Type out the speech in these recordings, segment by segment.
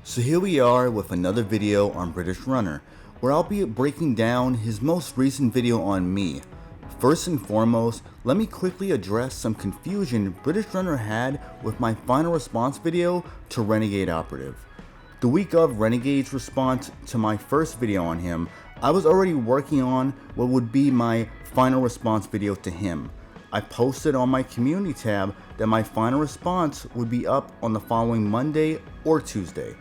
So here we are with another video on British Runner, where I'll be breaking down his most recent video on me. First and foremost, let me quickly address some confusion British Runner had with my final response video to Renegade Operative. The week of Renegade's response to my first video on him, I was already working on what would be my final response video to him. I posted on my community tab that my final response would be up on the following Monday or Tuesday.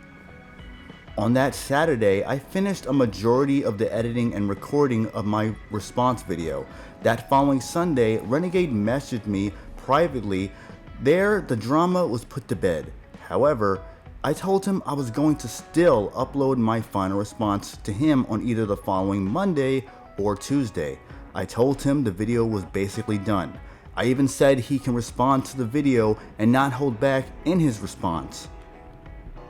On that Saturday, I finished a majority of the editing and recording of my response video. That following Sunday, Renegade messaged me privately. There, the drama was put to bed. However, I told him I was going to still upload my final response to him on either the following Monday or Tuesday. I told him the video was basically done. I even said he can respond to the video and not hold back in his response.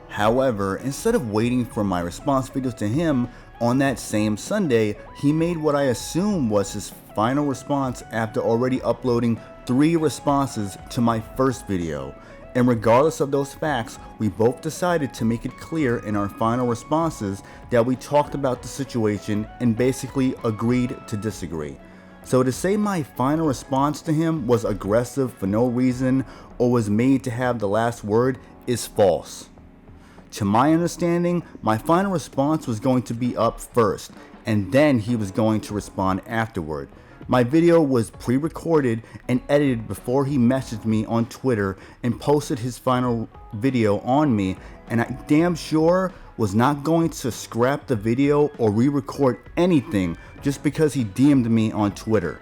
However, instead of waiting for my response video to him, on that same Sunday, he made what I assume was his final response after already uploading 3 responses to my first video. And regardless of those facts, we both decided to make it clear in our final responses that we talked about the situation and basically agreed to disagree. So to say my final response to him was aggressive for no reason or was made to have the last word is false. To my understanding, my final response was going to be up first, and then he was going to respond afterward. My video was pre-recorded and edited before he messaged me on Twitter and posted his final video on me, and I damn sure was not going to scrap the video or re-record anything just because he DM'd me on Twitter.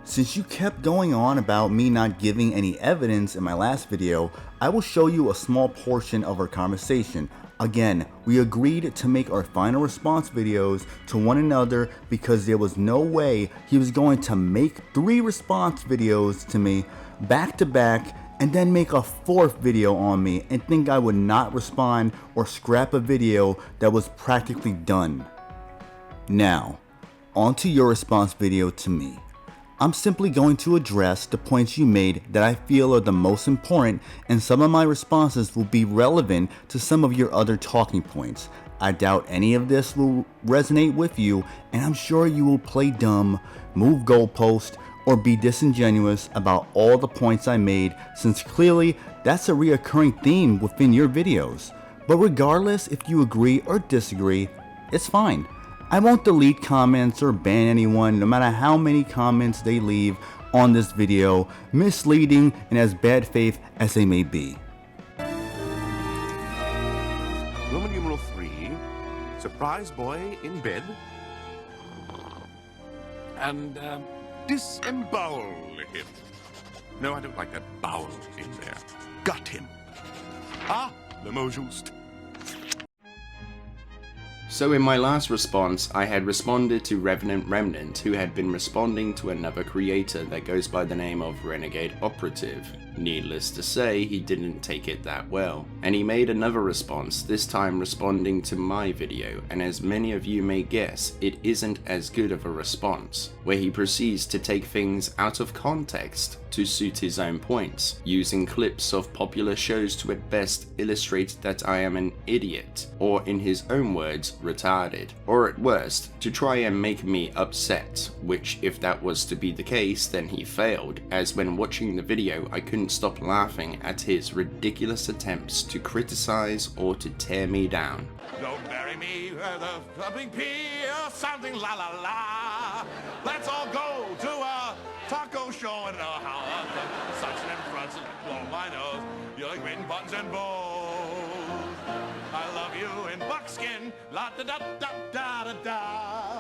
Since you kept going on about me not giving any evidence in my last video, I will show you a small portion of our conversation. Again, we agreed to make our final response videos to one another because there was no way he was going to make 3 response videos to me back to back and then make a 4th video on me and think I would not respond or scrap a video that was practically done. Now, on to your response video to me. I'm simply going to address the points you made that I feel are the most important, and some of my responses will be relevant to some of your other talking points. I doubt any of this will resonate with you, and I'm sure you will play dumb, move goalposts, or be disingenuous about all the points I made, since clearly that's a reoccurring theme within your videos. But regardless if you agree or disagree, it's fine. I won't delete comments or ban anyone no matter how many comments they leave on this video, misleading and as bad faith as they may be. Roman numeral 3, surprise boy in bed, and disembowel him. No, I don't like that bowel in there. Gut him. Ah, le mot juste. So in my last response, I had responded to Revenant Remnant, who had been responding to another creator that goes by the name of Renegade Operative. Needless to say, he didn't take it that well, and he made another response, this time responding to my video, and as many of you may guess, it isn't as good of a response, where he proceeds to take things out of context to suit his own points, using clips of popular shows to at best illustrate that I am an idiot, or in his own words, retarded, or at worst, to try and make me upset, which if that was to be the case, then he failed, as when watching the video I couldn't stop laughing at his ridiculous attempts to criticize or to tear me down. Don't bury me with a thumping pea or something la la la. Let's all go to a taco show and a house. Such them fronts and blow my nose. You like waiting buttons and bows. I love you in buckskin. La da da da da da da.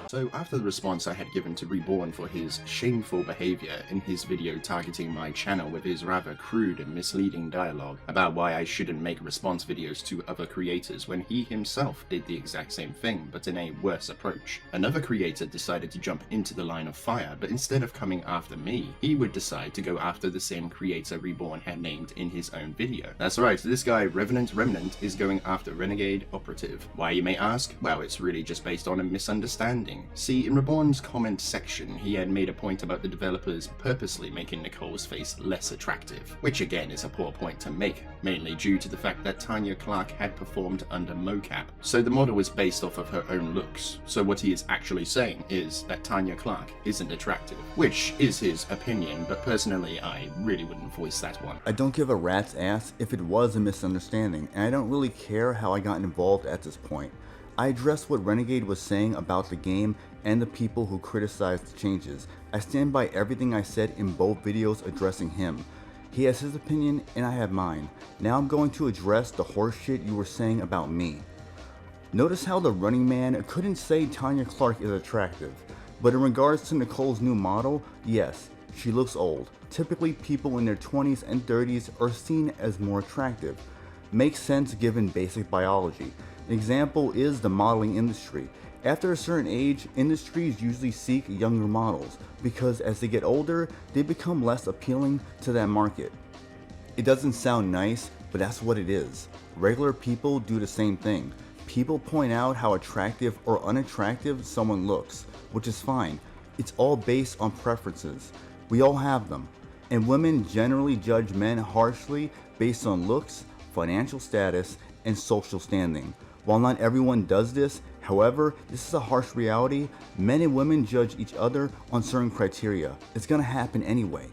So after the response I had given to Reborn for his shameful behavior in his video targeting my channel with his rather crude and misleading dialogue about why I shouldn't make response videos to other creators when he himself did the exact same thing but in a worse approach, another creator decided to jump into the line of fire, but instead of coming after me, he would decide to go after the same creator Reborn had named in his own video. That's right, this guy Revenant Remnant is going after Renegade Operative. Why, you may ask? Well, it's really just based on a misunderstanding. See, in Reborn's comment section, he had made a point about the developers purposely making Nicole's face less attractive, which again is a poor point to make, mainly due to the fact that Tanya Clark had performed under mocap, so the model was based off of her own looks. So what he is actually saying is that Tanya Clark isn't attractive, which is his opinion, but personally I really wouldn't voice that one. I don't give a rat's ass if it was a misunderstanding, and I don't really care how I got involved at this point. I addressed what Renegade was saying about the game and the people who criticized the changes. I stand by everything I said in both videos addressing him. He has his opinion and I have mine. Now I'm going to address the horseshit you were saying about me. Notice how the Running Man couldn't say Tanya Clark is attractive, but in regards to Nicole's new model, yes, she looks old. Typically people in their 20s and 30s are seen as more attractive. Makes sense given basic biology. An example is the modeling industry. After a certain age, industries usually seek younger models because as they get older, they become less appealing to that market. It doesn't sound nice, but that's what it is. Regular people do the same thing. People point out how attractive or unattractive someone looks, which is fine. It's all based on preferences. We all have them. And women generally judge men harshly based on looks, financial status, and social standing. While not everyone does this, however, this is a harsh reality. Men and women judge each other on certain criteria. It's gonna happen anyway.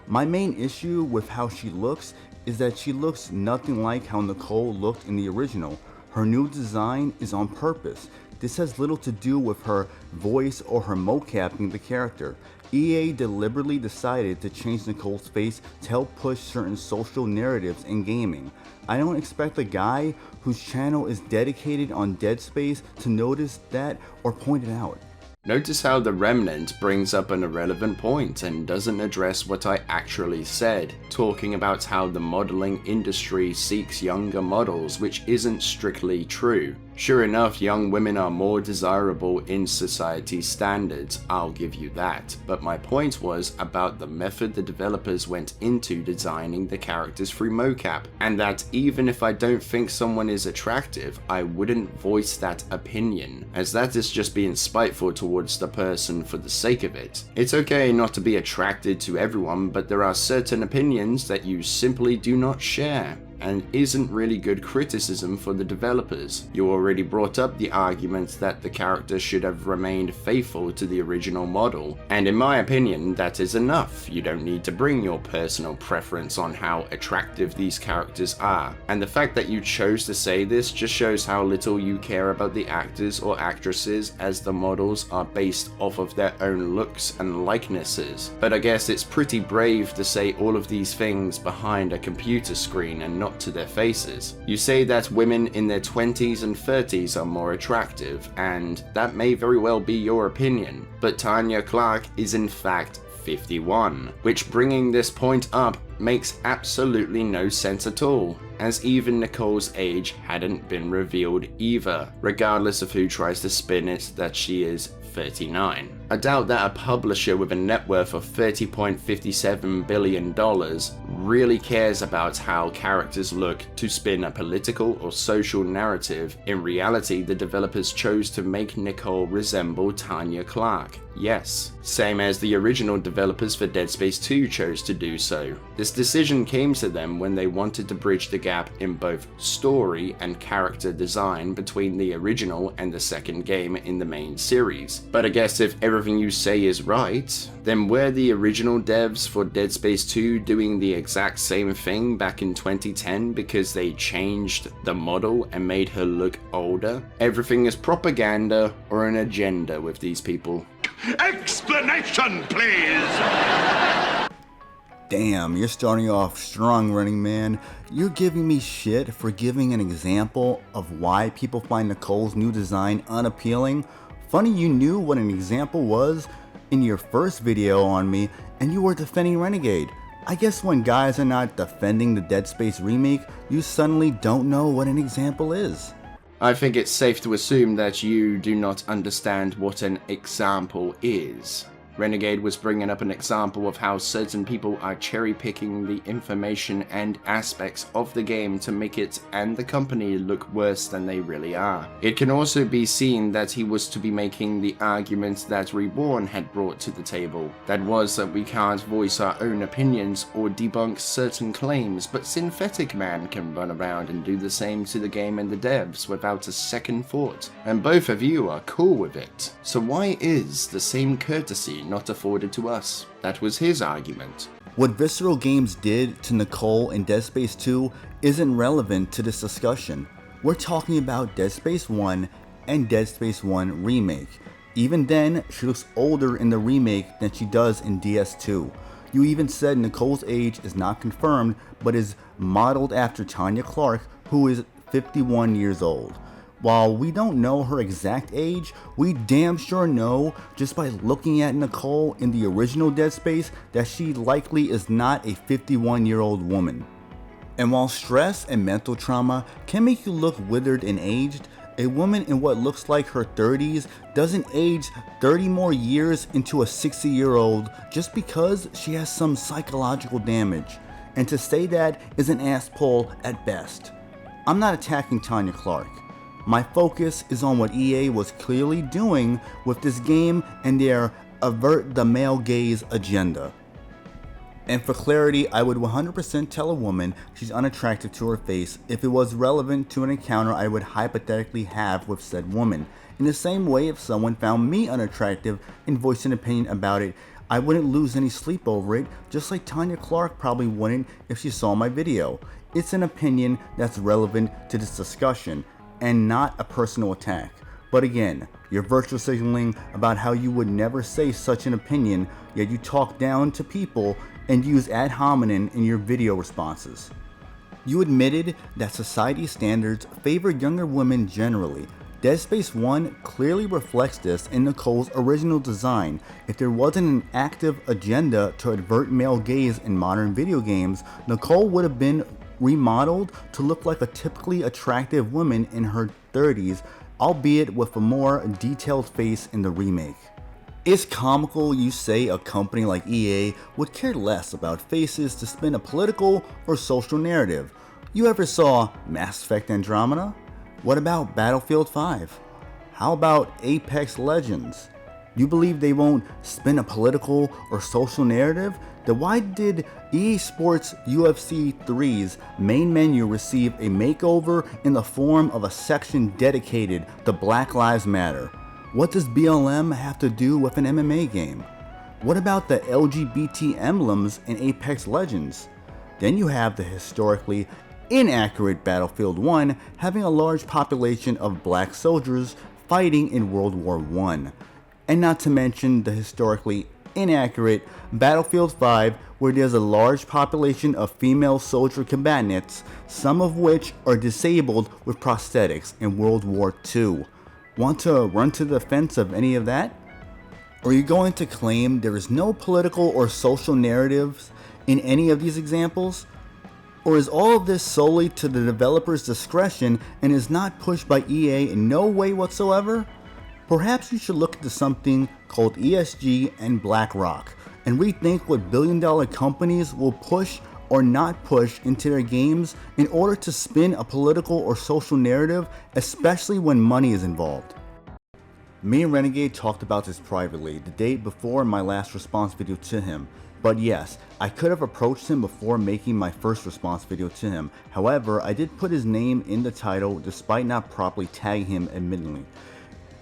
My main issue with how she looks is that she looks nothing like how Nicole looked in the original. Her new design is on purpose. This has little to do with her voice or her mocapping the character. EA deliberately decided to change Nicole's face to help push certain social narratives in gaming. I don't expect a guy whose channel is dedicated on Dead Space to notice that or point it out. Notice how the Remnant brings up an irrelevant point and doesn't address what I actually said, talking about how the modeling industry seeks younger models, which isn't strictly true. Sure enough, young women are more desirable in society's standards, I'll give you that, but my point was about the method the developers went into designing the characters through mocap, and that even if I don't think someone is attractive, I wouldn't voice that opinion, as that is just being spiteful towards the person for the sake of it. It's okay not to be attracted to everyone, but there are certain opinions that you simply do not share, and isn't really good criticism for the developers. You already brought up the argument that the character should have remained faithful to the original model, and in my opinion that is enough. You don't need to bring your personal preference on how attractive these characters are, and the fact that you chose to say this just shows how little you care about the actors or actresses, as the models are based off of their own looks and likenesses. But I guess it's pretty brave to say all of these things behind a computer screen and not to their faces. You say that women in their 20s and 30s are more attractive, and that may very well be your opinion, but Tanya Clark is in fact 51, which, bringing this point up, makes absolutely no sense at all, as even Nicole's age hadn't been revealed either, regardless of who tries to spin it that she is 39. I doubt that a publisher with a net worth of $30.57 billion really cares about how characters look to spin a political or social narrative. In reality, the developers chose to make Nicole resemble Tanya Clark. Yes, same as the original developers for Dead Space 2 chose to do so. This decision came to them when they wanted to bridge the gap in both story and character design between the original and the second game in the main series. But I guess if everything you say is right, then were the original devs for Dead Space 2 doing the exact same thing back in 2010 because they changed the model and made her look older? Everything is propaganda or an agenda with these people. Explanation, please! Damn, you're starting off strong, Running Man. You're giving me shit for giving an example of why people find Nicole's new design unappealing. Funny you knew what an example was in your first video on me and you were defending Renegade. I guess when guys are not defending the Dead Space remake, you suddenly don't know what an example is. I think it's safe to assume that you do not understand what an example is. Renegade was bringing up an example of how certain people are cherry-picking the information and aspects of the game to make it and the company look worse than they really are. It can also be seen that he was to be making the argument that Reborn had brought to the table. That was that we can't voice our own opinions or debunk certain claims, but Synthetic Man can run around and do the same to the game and the devs without a second thought, and both of you are cool with it. So why is the same courtesy not afforded to us? That was his argument. What Visceral Games did to Nicole in Dead Space 2 isn't relevant to this discussion. We're talking about Dead Space 1 and Dead Space 1 Remake. Even then, she looks older in the remake than she does in DS2. You even said Nicole's age is not confirmed, but is modeled after Tanya Clark, who is 51 years old. While we don't know her exact age, we damn sure know just by looking at Nicole in the original Dead Space that she likely is not a 51-year-old woman. And while stress and mental trauma can make you look withered and aged, a woman in what looks like her 30s doesn't age 30 more years into a 60-year-old just because she has some psychological damage. And to say that is an ass pull at best. I'm not attacking Tanya Clark. My focus is on what EA was clearly doing with this game and their avert the male gaze agenda. And for clarity, I would 100% tell a woman she's unattractive to her face if it was relevant to an encounter I would hypothetically have with said woman. In the same way, if someone found me unattractive and voiced an opinion about it, I wouldn't lose any sleep over it, just like Tanya Clark probably wouldn't if she saw my video. It's an opinion that's relevant to this discussion, and not a personal attack. But again, you're virtual signaling about how you would never say such an opinion, yet you talk down to people and use ad hominem in your video responses. You admitted that society standards favor younger women generally. Dead Space 1 clearly reflects this in Nicole's original design. If there wasn't an active agenda to avert male gaze in modern video games, Nicole would have been remodeled to look like a typically attractive woman in her 30s, albeit with a more detailed face in the remake. It's comical you say a company like EA would care less about faces to spin a political or social narrative. You ever saw Mass Effect Andromeda? What about Battlefield 5? How about Apex Legends? You believe they won't spin a political or social narrative? Then why did EA Sports UFC 3's main menu receive a makeover in the form of a section dedicated to Black Lives Matter? What does BLM have to do with an MMA game? What about the LGBT emblems in Apex Legends? Then you have the historically inaccurate Battlefield 1 having a large population of black soldiers fighting in World War I. And not to mention the historically inaccurate Battlefield 5 where there's a large population of female soldier combatants, some of which are disabled with prosthetics in World War II. Want to run to the defense of any of that? Are you going to claim there is no political or social narratives in any of these examples? Or is all of this solely to the developer's discretion and is not pushed by EA in no way whatsoever? Perhaps you should look into something called ESG and BlackRock and rethink what billion-dollar companies will push or not push into their games in order to spin a political or social narrative, especially when money is involved. Me and Renegade talked about this privately the day before my last response video to him. But yes, I could have approached him before making my first response video to him. However, I did put his name in the title despite not properly tagging him admittedly.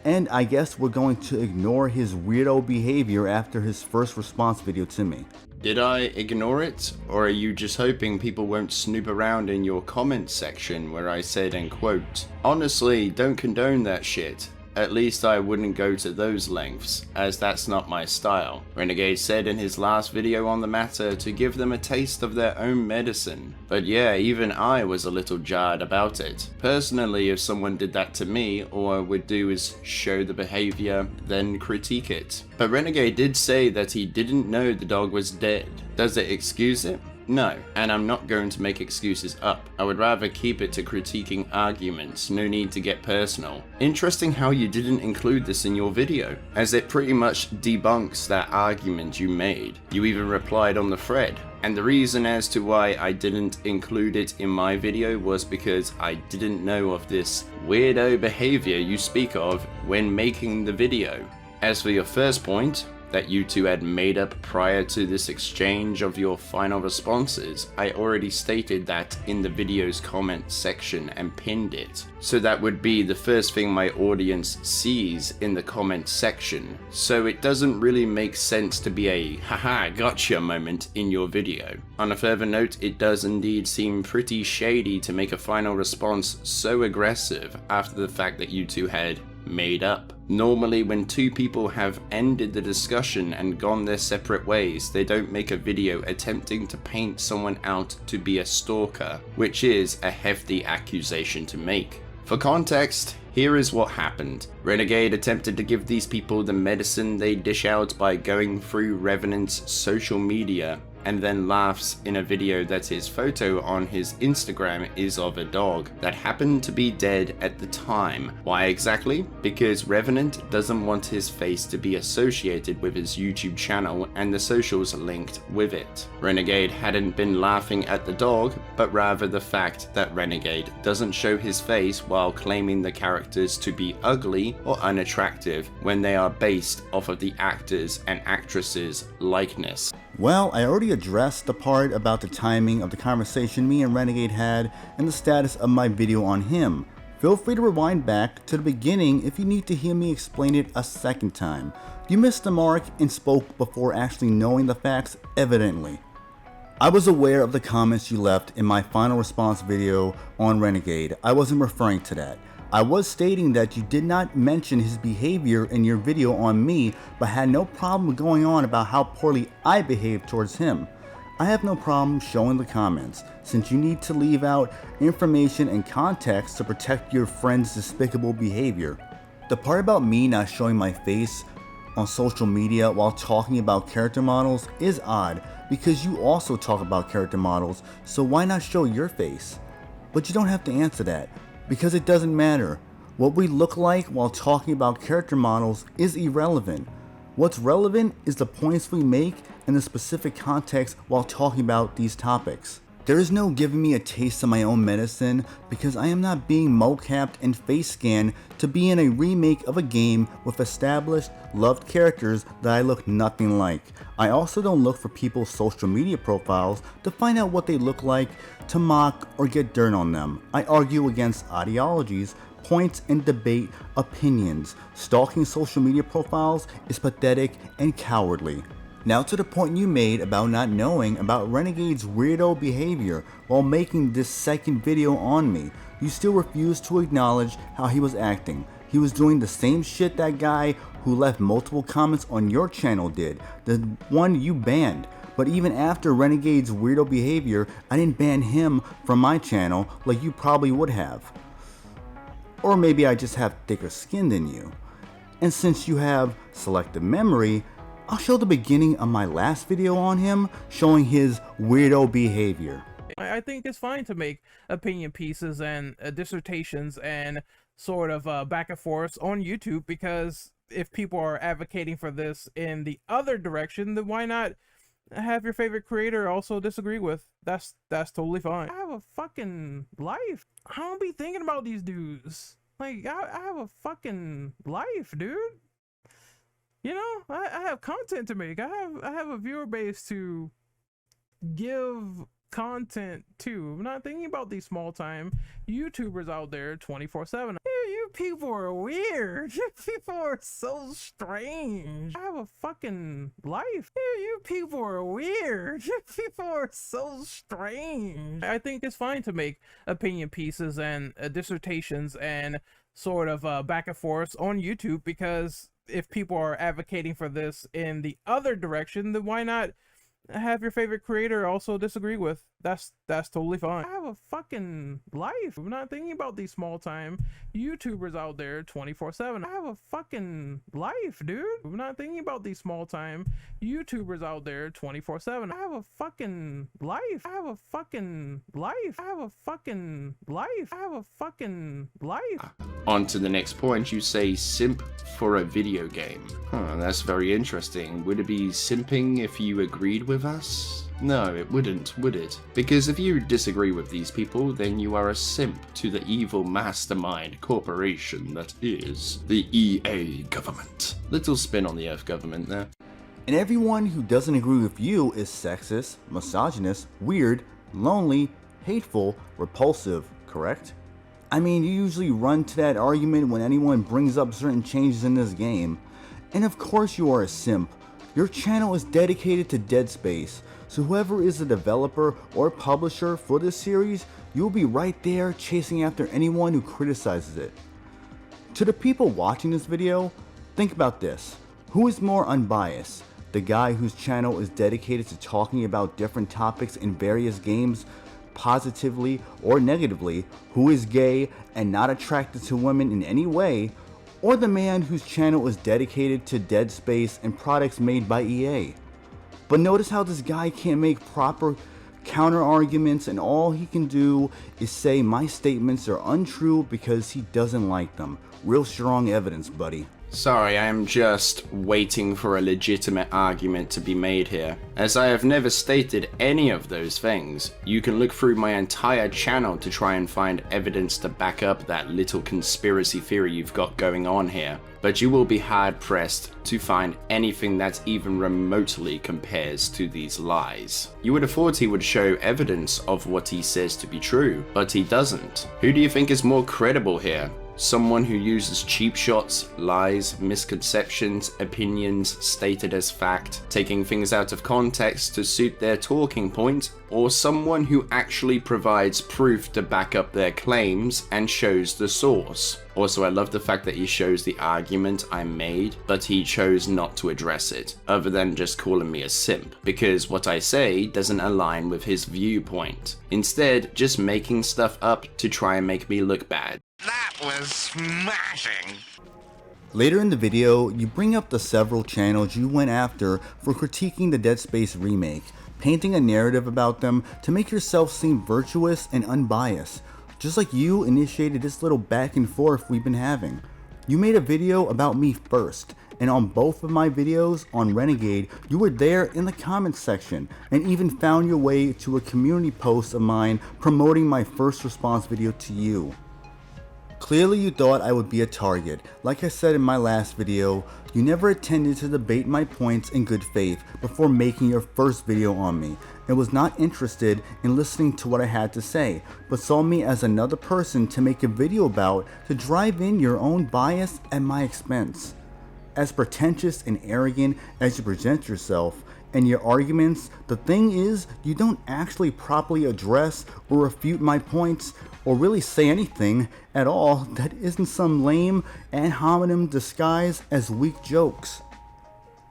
And I guess we're going to ignore his weirdo behavior after his first response video to me. Did I ignore it? Or are you just hoping people won't snoop around in your comments section where I said, and quote, "Honestly, don't condone that shit. At least I wouldn't go to those lengths, as that's not my style." Renegade said in his last video on the matter to give them a taste of their own medicine. But yeah, even I was a little jarred about it. Personally, if someone did that to me, all I would do is show the behavior, then critique it. But Renegade did say that he didn't know the dog was dead. Does it excuse it? No, and I'm not going to make excuses up. I would rather keep it to critiquing arguments, no need to get personal. Interesting how you didn't include this in your video, as it pretty much debunks that argument you made. You even replied on the thread. And the reason as to why I didn't include it in my video was because I didn't know of this weirdo behavior you speak of when making the video. As for your first point, that you two had made up prior to this exchange of your final responses, I already stated that in the video's comment section and pinned it. So that would be the first thing my audience sees in the comment section. So it doesn't really make sense to be a haha gotcha moment in your video. On a further note, it does indeed seem pretty shady to make a final response so aggressive after the fact that you two had made up. Normally when two people have ended the discussion and gone their separate ways, they don't make a video attempting to paint someone out to be a stalker, which is a hefty accusation to make. For context, here is what happened. Renegade attempted to give these people the medicine they dish out by going through Revenant's social media, and then laughs in a video that his photo on his Instagram is of a dog that happened to be dead at the time. Why exactly? Because Revenant doesn't want his face to be associated with his YouTube channel and the socials linked with it. Renegade hadn't been laughing at the dog, but rather the fact that Renegade doesn't show his face while claiming the characters to be ugly or unattractive when they are based off of the actors and actresses' likeness. Well, I already addressed the part about the timing of the conversation me and Renegade had and the status of my video on him. Feel free to rewind back to the beginning if you need to hear me explain it a second time. You missed the mark and spoke before actually knowing the facts evidently. I was aware of the comments you left in my final response video on Renegade. I wasn't referring to that. I was stating that you did not mention his behavior in your video on me, but had no problem going on about how poorly I behaved towards him. I have no problem showing the comments, since you need to leave out information and context to protect your friend's despicable behavior. The part about me not showing my face on social media while talking about character models is odd, because you also talk about character models, so why not show your face? But you don't have to answer that, because it doesn't matter. What we look like while talking about character models is irrelevant. What's relevant is the points we make and the specific context while talking about these topics. There is no giving me a taste of my own medicine, because I am not being mocapped and face scanned to be in a remake of a game with established, loved characters that I look nothing like. I also don't look for people's social media profiles to find out what they look like, to mock or get dirt on them. I argue against ideologies, points, and debate opinions. Stalking social media profiles is pathetic and cowardly. Now to the point you made about not knowing about Renegade's weirdo behavior while making this second video on me. You still refuse to acknowledge how he was acting. He was doing the same shit that guy who left multiple comments on your channel did, the one you banned. But even after Renegade's weirdo behavior, I didn't ban him from my channel like you probably would have. Or maybe I just have thicker skin than you. And since you have selective memory, I'll show the beginning of my last video on him showing his weirdo behavior. I think it's fine to make opinion pieces and dissertations and sort of back and forth on YouTube, because if people are advocating for this in the other direction, then why not have your favorite creator also disagree with? That's totally fine. I have a fucking life. I don't be thinking about these dudes. Like, I have a fucking life, dude. You know, I have content to make. I have a viewer base to give content to. I'm not thinking about these small time YouTubers out there 24/7. You people are weird. You people are so strange. I have a fucking life. You people are weird. You people are so strange. I think it's fine to make opinion pieces and dissertations and sort of back and forth on YouTube, because if people are advocating for this in the other direction, then why not have your favorite creator also disagree with? that's totally fine. I have a fucking life. I'm not thinking about these small time YouTubers out there 24/7. I have a fucking life, dude. I'm not thinking about these small time YouTubers out there 24/7. I have a fucking life. I have a fucking life. I have a fucking life. I have a fucking life. On to the next point, you say simp for a video game. That's very interesting. Would it be simping if you agreed with us? No, it wouldn't, would it? Because if you disagree with these people, then you are a simp to the evil mastermind corporation that is the EA government. Little spin on the Earth government there. And everyone who doesn't agree with you is sexist, misogynist, weird, lonely, hateful, repulsive, correct? I mean, you usually run to that argument when anyone brings up certain changes in this game. And of course you are a simp. Your channel is dedicated to Dead Space, so whoever is the developer or publisher for this series, you'll be right there chasing after anyone who criticizes it. To the people watching this video, think about this. Who is more unbiased? The guy whose channel is dedicated to talking about different topics in various games, positively or negatively, who is gay and not attracted to women in any way, or the man whose channel is dedicated to Dead Space and products made by EA. But notice how this guy can't make proper counter arguments, and all he can do is say my statements are untrue because he doesn't like them. Real strong evidence, buddy. Sorry, I am just waiting for a legitimate argument to be made here. As I have never stated any of those things, you can look through my entire channel to try and find evidence to back up that little conspiracy theory you've got going on here, but you will be hard pressed to find anything that even remotely compares to these lies. You would have thought he would show evidence of what he says to be true, but he doesn't. Who do you think is more credible here? Someone who uses cheap shots, lies, misconceptions, opinions stated as fact, taking things out of context to suit their talking point, or someone who actually provides proof to back up their claims and shows the source. Also, I love the fact that he shows the argument I made, but he chose not to address it, other than just calling me a simp, because what I say doesn't align with his viewpoint. Instead, just making stuff up to try and make me look bad. That was smashing. Later in the video, you bring up the several channels you went after for critiquing the Dead Space remake, painting a narrative about them to make yourself seem virtuous and unbiased, just like you initiated this little back and forth we've been having. You made a video about me first, and on both of my videos on Renegade, you were there in the comments section and even found your way to a community post of mine promoting my first response video to you. Clearly you thought I would be a target. Like I said in my last video, you never attended to debate my points in good faith before making your first video on me, and was not interested in listening to what I had to say, but saw me as another person to make a video about to drive in your own bias at my expense. As pretentious and arrogant as you present yourself and your arguments, the thing is you don't actually properly address or refute my points, or really say anything at all that isn't some lame ad hominem disguised as weak jokes.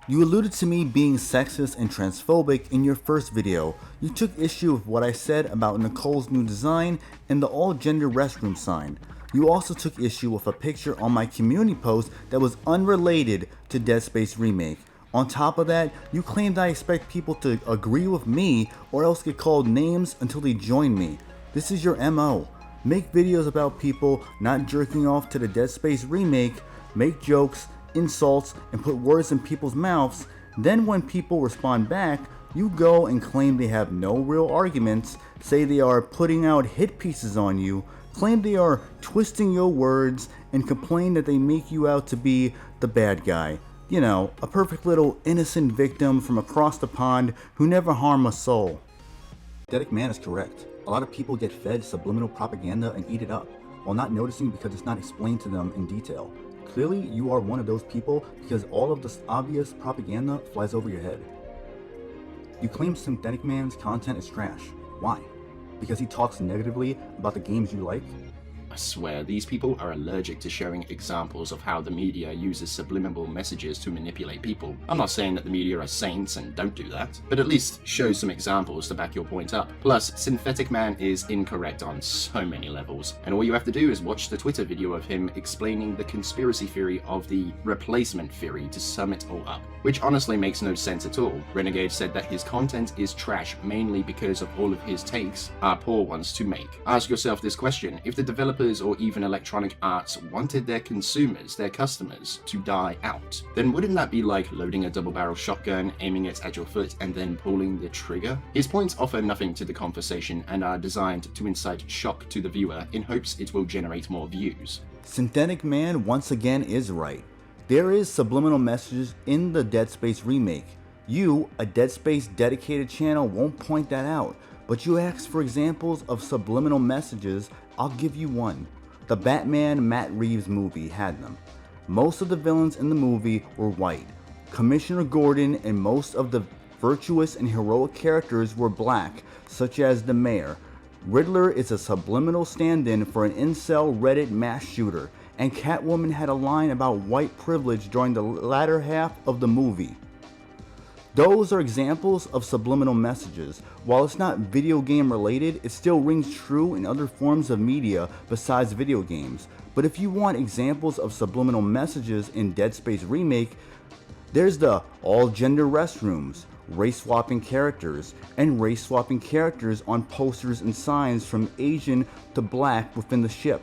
You alluded to me being sexist and transphobic in your first video. You took issue with what I said about Nicole's new design and the all-gender restroom sign. You also took issue with a picture on my community post that was unrelated to Dead Space Remake. On top of that, you claimed I expect people to agree with me or else get called names until they join me. This is your MO. Make videos about people not jerking off to the Dead Space remake, make jokes, insults, and put words in people's mouths. Then when people respond back, you go and claim they have no real arguments, say they are putting out hit pieces on you, claim they are twisting your words, and complain that they make you out to be the bad guy. You know, a perfect little innocent victim from across the pond who never harmed a soul. Aesthetic man is correct. A lot of people get fed subliminal propaganda and eat it up, while not noticing because it's not explained to them in detail. Clearly, you are one of those people because all of this obvious propaganda flies over your head. You claim Synthetic Man's content is trash. Why? Because he talks negatively about the games you like? I swear, these people are allergic to showing examples of how the media uses subliminal messages to manipulate people. I'm not saying that the media are saints and don't do that, but at least show some examples to back your point up. Plus, Synthetic Man is incorrect on so many levels, and all you have to do is watch the Twitter video of him explaining the conspiracy theory of the replacement theory to sum it all up, which honestly makes no sense at all. Renegade said that his content is trash mainly because of all of his takes are poor ones to make. Ask yourself this question: if the developers or even Electronic Arts wanted their consumers, their customers, to die out, then wouldn't that be like loading a double-barrel shotgun, aiming it at your foot, and then pulling the trigger? His points offer nothing to the conversation and are designed to incite shock to the viewer in hopes it will generate more views. Synthetic Man once again is right. There is subliminal messages in the Dead Space remake. You, a Dead Space dedicated channel, won't point that out, but you ask for examples of subliminal messages. I'll give you one. The Batman Matt Reeves movie had them. Most of the villains in the movie were white. Commissioner Gordon and most of the virtuous and heroic characters were black, such as the mayor. Riddler is a subliminal stand-in for an incel Reddit mass shooter, and Catwoman had a line about white privilege during the latter half of the movie. Those are examples of subliminal messages. While it's not video game related, it still rings true in other forms of media besides video games. But if you want examples of subliminal messages in Dead Space Remake, there's the all-gender restrooms, race-swapping characters, and race-swapping characters on posters and signs from Asian to black within the ship.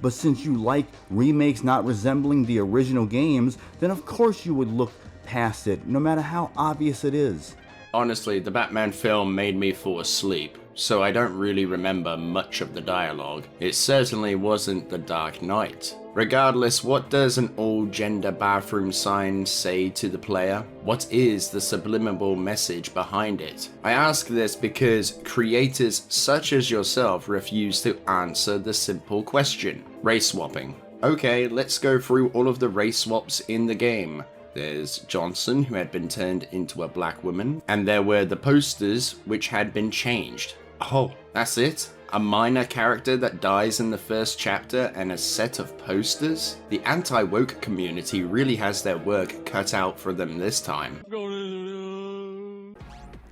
But since you like remakes not resembling the original games, then of course you would look past it, no matter how obvious it is. Honestly, the Batman film made me fall asleep, so I don't really remember much of the dialogue. It certainly wasn't The Dark Knight. Regardless, what does an all-gender bathroom sign say to the player? What is the subliminal message behind it? I ask this because creators such as yourself refuse to answer the simple question. Race swapping. Okay, let's go through all of the race swaps in the game. There's Johnson, who had been turned into a black woman, and there were the posters, which had been changed. Oh, that's it? A minor character that dies in the first chapter and a set of posters? The anti-woke community really has their work cut out for them this time.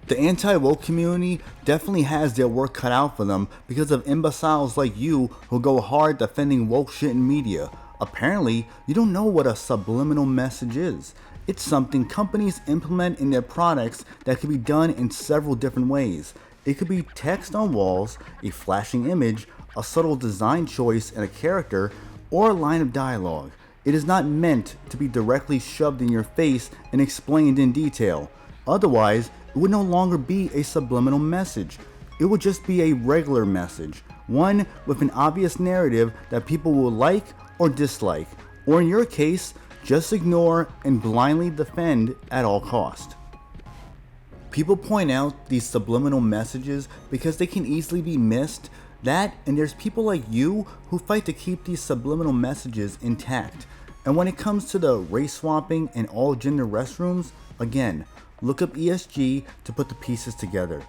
The anti-woke community definitely has their work cut out for them because of imbeciles like you who go hard defending woke shit in media. Apparently, you don't know what a subliminal message is. It's something companies implement in their products that can be done in several different ways. It could be text on walls, a flashing image, a subtle design choice in a character, or a line of dialogue. It is not meant to be directly shoved in your face and explained in detail. Otherwise, it would no longer be a subliminal message. It would just be a regular message, one with an obvious narrative that people will like or dislike, or in your case, just ignore and blindly defend at all cost. People point out these subliminal messages because they can easily be missed. That, and there's people like you who fight to keep these subliminal messages intact. And when it comes to the race swapping and all gender restrooms, again, look up ESG to put the pieces together.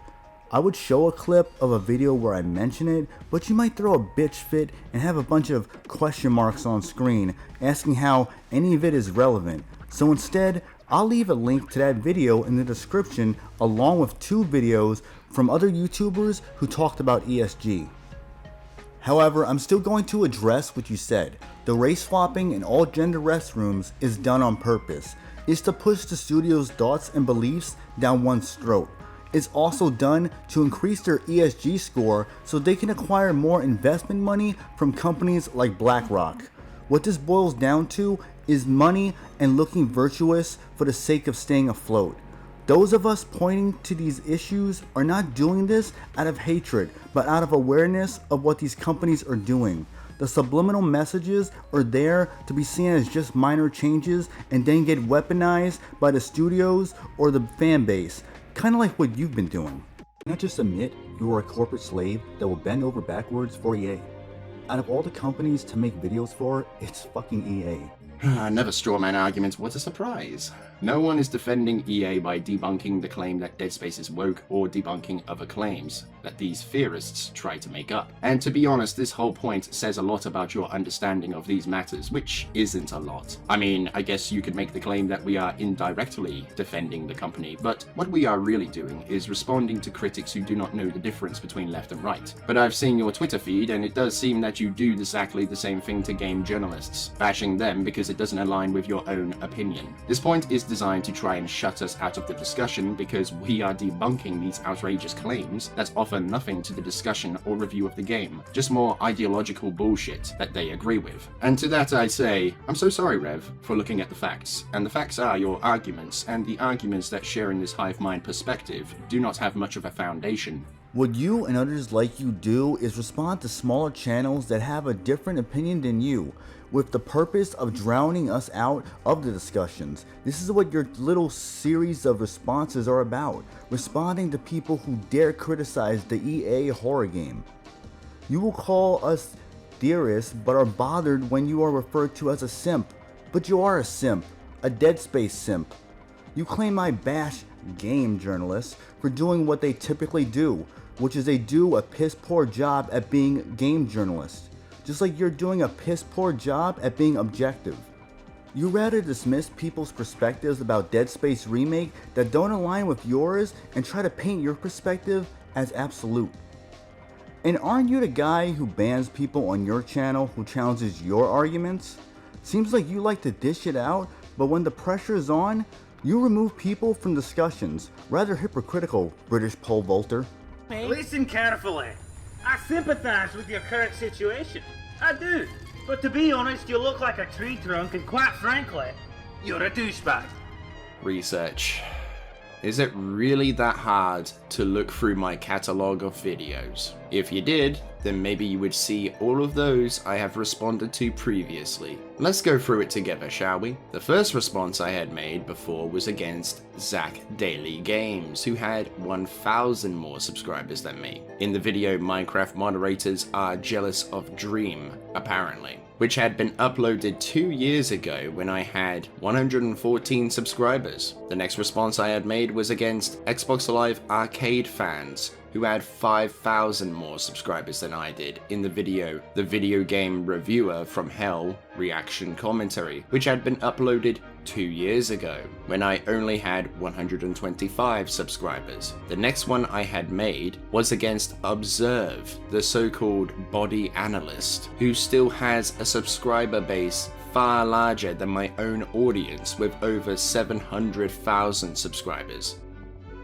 I would show a clip of a video where I mention it, but you might throw a bitch fit and have a bunch of question marks on screen asking how any of it is relevant. So instead, I'll leave a link to that video in the description along with 2 videos from other YouTubers who talked about ESG. However, I'm still going to address what you said. The race swapping in all gender restrooms is done on purpose. It's to push the studio's thoughts and beliefs down one's throat. It's also done to increase their ESG score so they can acquire more investment money from companies like BlackRock. What this boils down to is money and looking virtuous for the sake of staying afloat. Those of us pointing to these issues are not doing this out of hatred, but out of awareness of what these companies are doing. The subliminal messages are there to be seen as just minor changes and then get weaponized by the studios or the fan base. Kind of like what you've been doing. Not just admit you are a corporate slave that will bend over backwards for EA. Out of all the companies to make videos for, it's fucking EA. Never straw man arguments, what a surprise. No one is defending EA by debunking the claim that Dead Space is woke or debunking other claims that these theorists try to make up. And to be honest, this whole point says a lot about your understanding of these matters, which isn't a lot. I mean, I guess you could make the claim that we are indirectly defending the company, but what we are really doing is responding to critics who do not know the difference between left and right. But I've seen your Twitter feed, and it does seem that you do exactly the same thing to game journalists, bashing them because it doesn't align with your own opinion. This point is designed to try and shut us out of the discussion because we are debunking these outrageous claims that offer nothing to the discussion or review of the game, just more ideological bullshit that they agree with. And to that I say, I'm so sorry, Rev, for looking at the facts. And the facts are your arguments, and the arguments that share in this hive mind perspective do not have much of a foundation. What you and others like you do is respond to smaller channels that have a different opinion than you, with the purpose of drowning us out of the discussions. This is what your little series of responses are about, responding to people who dare criticize the EA horror game. You will call us theorists, but are bothered when you are referred to as a simp. But you are a simp, a Dead Space simp. You claim I bash game journalists for doing what they typically do, which is they do a piss poor job at being game journalists, just like you're doing a piss poor job at being objective. You rather dismiss people's perspectives about Dead Space Remake that don't align with yours and try to paint your perspective as absolute. And aren't you the guy who bans people on your channel who challenges your arguments? Seems like you like to dish it out, but when the pressure is on, you remove people from discussions. Rather hypocritical, British pole vaulter. Listen carefully. I sympathise with your current situation. I do. But to be honest, you look like a tree trunk, and quite frankly, you're a douchebag. Research. Is it really that hard to look through my catalogue of videos? If you did, then maybe you would see all of those I have responded to previously. Let's go through it together, shall we? The first response I had made before was against Zach Daily Games, who had 1,000 more subscribers than me. In the video, Minecraft moderators are jealous of Dream, apparently, which had been uploaded 2 years ago when I had 114 subscribers. The next response I had made was against Xbox Live Arcade fans, who had 5,000 more subscribers than I did, in the video The Video Game Reviewer from Hell Reaction Commentary, which had been uploaded 2 years ago, when I only had 125 subscribers. The next one I had made was against Observe, the so-called body analyst, who still has a subscriber base far larger than my own audience with over 700,000 subscribers.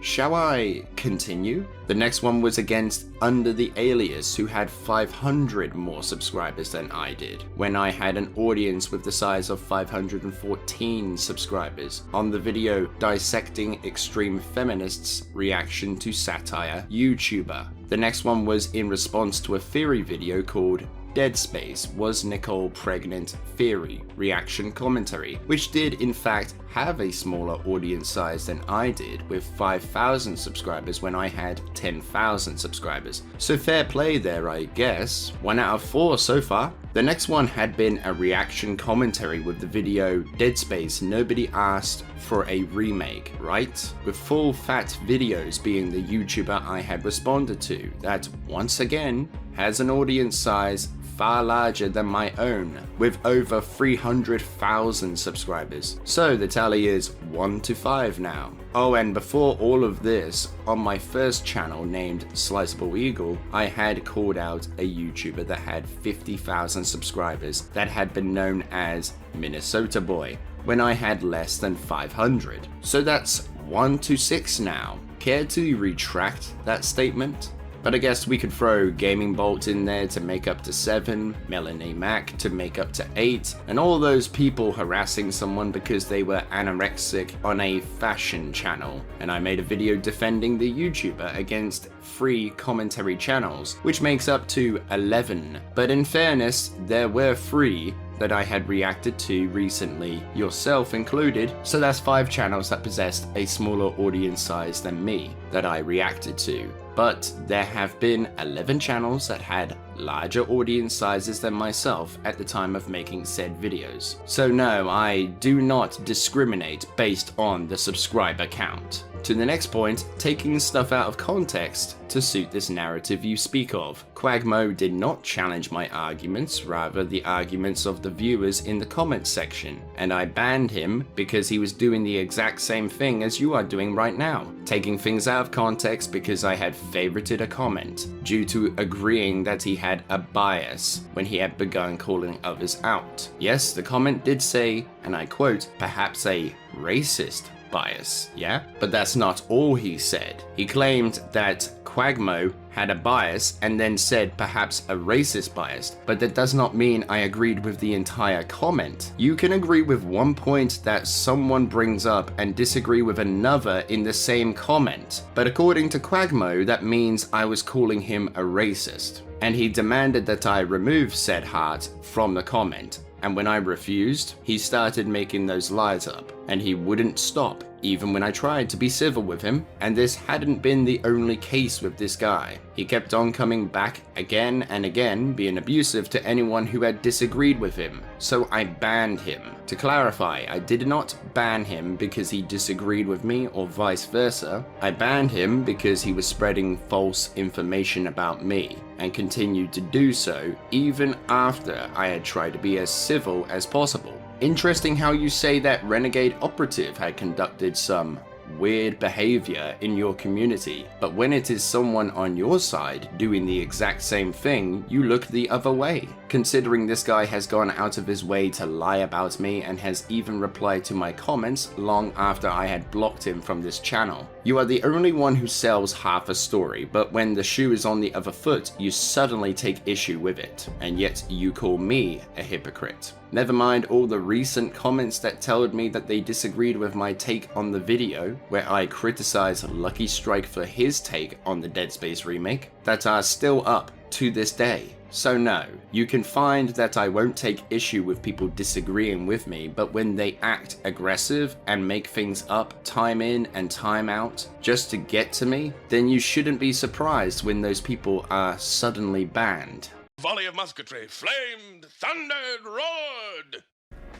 Shall I continue? The next one was against Under the Alias, who had 500 more subscribers than I did, when I had an audience with the size of 514 subscribers, on the video Dissecting Extreme Feminists Reaction to Satire YouTuber. The next one was in response to a theory video called Dead Space Was Nicole Pregnant Theory Reaction Commentary, which did in fact have a smaller audience size than I did, with 5,000 subscribers when I had 10,000 subscribers. So fair play there, I guess. 1 out of 4 so far. The next one had been a reaction commentary with the video Dead Space Nobody Asked for a Remake, right? With full fat videos being the YouTuber I had responded to, that once again has an audience size far larger than my own, with over 300,000 subscribers. So the tally is 1 to 5 now. Oh, and before all of this, on my first channel named Sliceable Eagle, I had called out a YouTuber that had 50,000 subscribers that had been known as Minnesota Boy, when I had less than 500. So that's 1 to 6 now. Care to retract that statement? But I guess we could throw Gaming Bolt in there to make up to 7, Melanie Mac to make up to 8, and all those people harassing someone because they were anorexic on a fashion channel. And I made a video defending the YouTuber against 3 commentary channels, which makes up to 11. But in fairness, there were 3 that I had reacted to recently, yourself included, so that's 5 channels that possessed a smaller audience size than me that I reacted to. But there have been 11 channels that had larger audience sizes than myself at the time of making said videos. So no, I do not discriminate based on the subscriber count. To the next point, taking stuff out of context to suit this narrative you speak of. Quagmo did not challenge my arguments, rather the arguments of the viewers in the comments section, and I banned him because he was doing the exact same thing as you are doing right now, taking things out of context because I had favorited a comment, due to agreeing that he had a bias when he had begun calling others out. Yes, the comment did say, and I quote, perhaps a racist bias, yeah? But that's not all he said. He claimed that Quagmo had a bias and then said perhaps a racist bias, but that does not mean I agreed with the entire comment. You can agree with one point that someone brings up and disagree with another in the same comment, but according to Quagmo, that means I was calling him a racist, and he demanded that I remove said heart from the comment. And when I refused, he started making those lies up, and he wouldn't stop, even when I tried to be civil with him, and this hadn't been the only case with this guy. He kept on coming back again and again, being abusive to anyone who had disagreed with him, so I banned him. To clarify, I did not ban him because he disagreed with me or vice versa. I banned him because he was spreading false information about me, and continued to do so even after I had tried to be as civil as possible. Interesting how you say that Renegade Operative had conducted some weird behavior in your community, but when it is someone on your side doing the exact same thing, you look the other way. Considering this guy has gone out of his way to lie about me and has even replied to my comments long after I had blocked him from this channel. You are the only one who sells half a story, but when the shoe is on the other foot, you suddenly take issue with it, and yet you call me a hypocrite. Never mind all the recent comments that told me that they disagreed with my take on the video, where I criticized Lucky Strike for his take on the Dead Space remake, that are still up to this day. So no, you can find that I won't take issue with people disagreeing with me, but when they act aggressive and make things up time in and time out just to get to me, then you shouldn't be surprised when those people are suddenly banned. Volley of musketry, flamed, thundered, roared.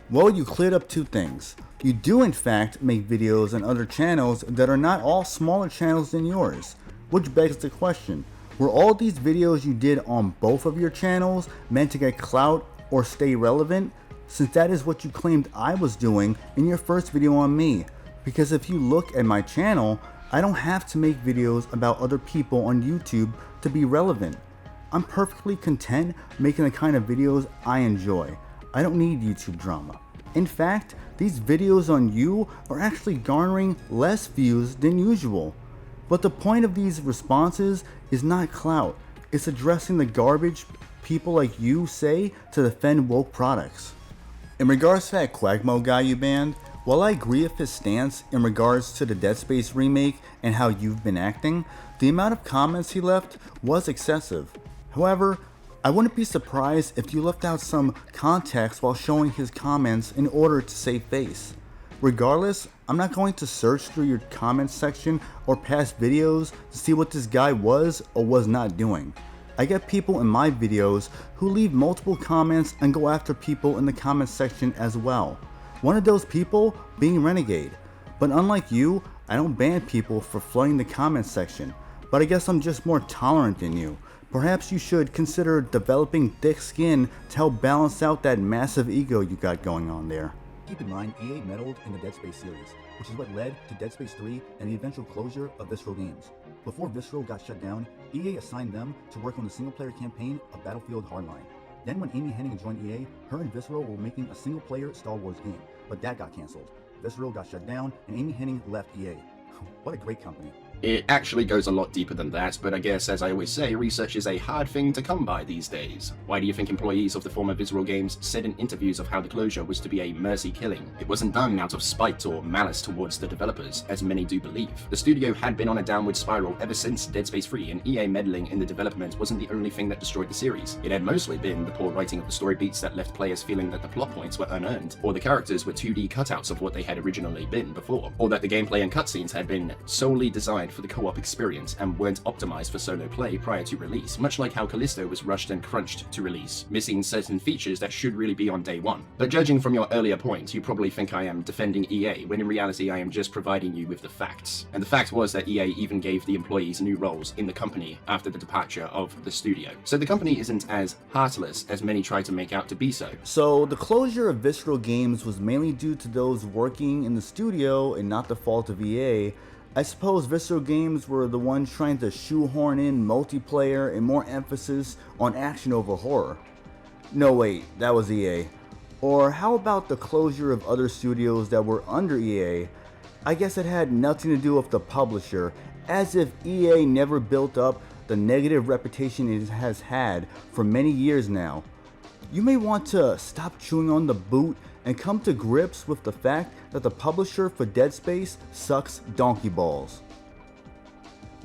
Well, you cleared up 2 things. You do in fact make videos on other channels that are not all smaller channels than yours, which begs the question, were all these videos you did on both of your channels meant to get clout or stay relevant? Since that is what you claimed I was doing in your first video on me. Because if you look at my channel, I don't have to make videos about other people on YouTube to be relevant. I'm perfectly content making the kind of videos I enjoy. I don't need YouTube drama. In fact, these videos on you are actually garnering less views than usual. But the point of these responses is not clout, it's addressing the garbage people like you say to defend woke products. In regards to that Quagmo guy you banned, while I agree with his stance in regards to the Dead Space remake and how you've been acting, the amount of comments he left was excessive. However, I wouldn't be surprised if you left out some context while showing his comments in order to save face. Regardless, I'm not going to search through your comments section or past videos to see what this guy was or was not doing. I get people in my videos who leave multiple comments and go after people in the comments section as well. One of those people being Renegade. But unlike you, I don't ban people for flooding the comments section. But I guess I'm just more tolerant than you. Perhaps you should consider developing thick skin to help balance out that massive ego you got going on there. Keep in mind, EA meddled in the Dead Space series, which is what led to Dead Space 3 and the eventual closure of Visceral Games. Before Visceral got shut down, EA assigned them to work on the single-player campaign of Battlefield Hardline. Then when Amy Hennig joined EA, her and Visceral were making a single-player Star Wars game, but that got cancelled. Visceral got shut down, and Amy Hennig left EA. What a great company. It actually goes a lot deeper than that, but I guess, as I always say, research is a hard thing to come by these days. Why do you think employees of the former Visceral Games said in interviews of how the closure was to be a mercy killing? It wasn't done out of spite or malice towards the developers, as many do believe. The studio had been on a downward spiral ever since Dead Space 3, and EA meddling in the development wasn't the only thing that destroyed the series. It had mostly been the poor writing of the story beats that left players feeling that the plot points were unearned, or the characters were 2D cutouts of what they had originally been before, or that the gameplay and cutscenes had been solely designed for the co-op experience and weren't optimized for solo play prior to release, much like how Callisto was rushed and crunched to release, missing certain features that should really be on day one. But judging from your earlier point, you probably think I am defending EA, when in reality I am just providing you with the facts. And the fact was that EA even gave the employees new roles in the company after the departure of the studio. So the company isn't as heartless as many try to make out to be so. So the closure of Visceral Games was mainly due to those working in the studio and not the fault of EA. I suppose Visceral Games were the ones trying to shoehorn in multiplayer and more emphasis on action over horror. No wait, that was EA. Or how about the closure of other studios that were under EA? I guess it had nothing to do with the publisher, as if EA never built up the negative reputation it has had for many years now. You may want to stop chewing on the boot and come to grips with the fact that the publisher for Dead Space sucks donkey balls.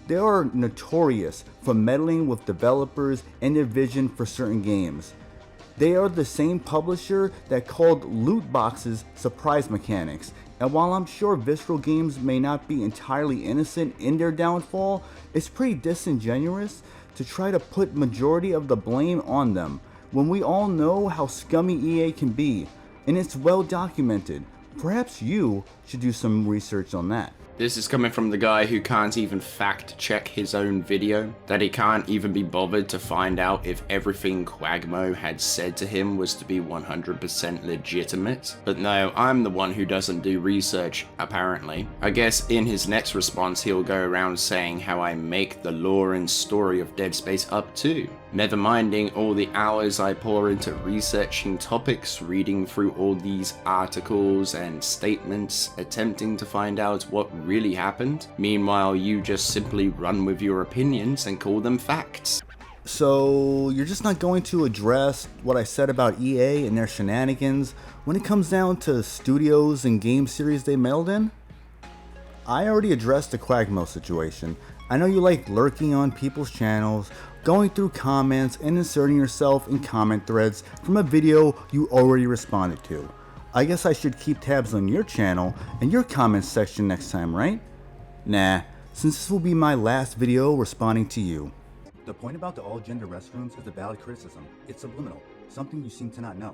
They are notorious for meddling with developers and their vision for certain games. They are the same publisher that called loot boxes surprise mechanics, and while I'm sure Visceral Games may not be entirely innocent in their downfall, it's pretty disingenuous to try to put majority of the blame on them, when we all know how scummy EA can be, and it's well documented. Perhaps you should do some research on that. This is coming from the guy who can't even fact check his own video, that he can't even be bothered to find out if everything Quagmo had said to him was to be 100% legitimate. But no, I'm the one who doesn't do research, apparently. I guess in his next response he'll go around saying how I make the lore and story of Dead Space up too. Never minding all the hours I pour into researching topics, reading through all these articles and statements, attempting to find out what really happened. Meanwhile, you just simply run with your opinions and call them facts. So you're just not going to address what I said about EA and their shenanigans when it comes down to studios and game series they meddled in? I already addressed the Quagmo situation. I know you like lurking on people's channels, going through comments and inserting yourself in comment threads from a video you already responded to. I guess I should keep tabs on your channel and your comments section next time, right? Nah, since this will be my last video responding to you. The point about the all-gender restrooms is a valid criticism. It's subliminal, something you seem to not know.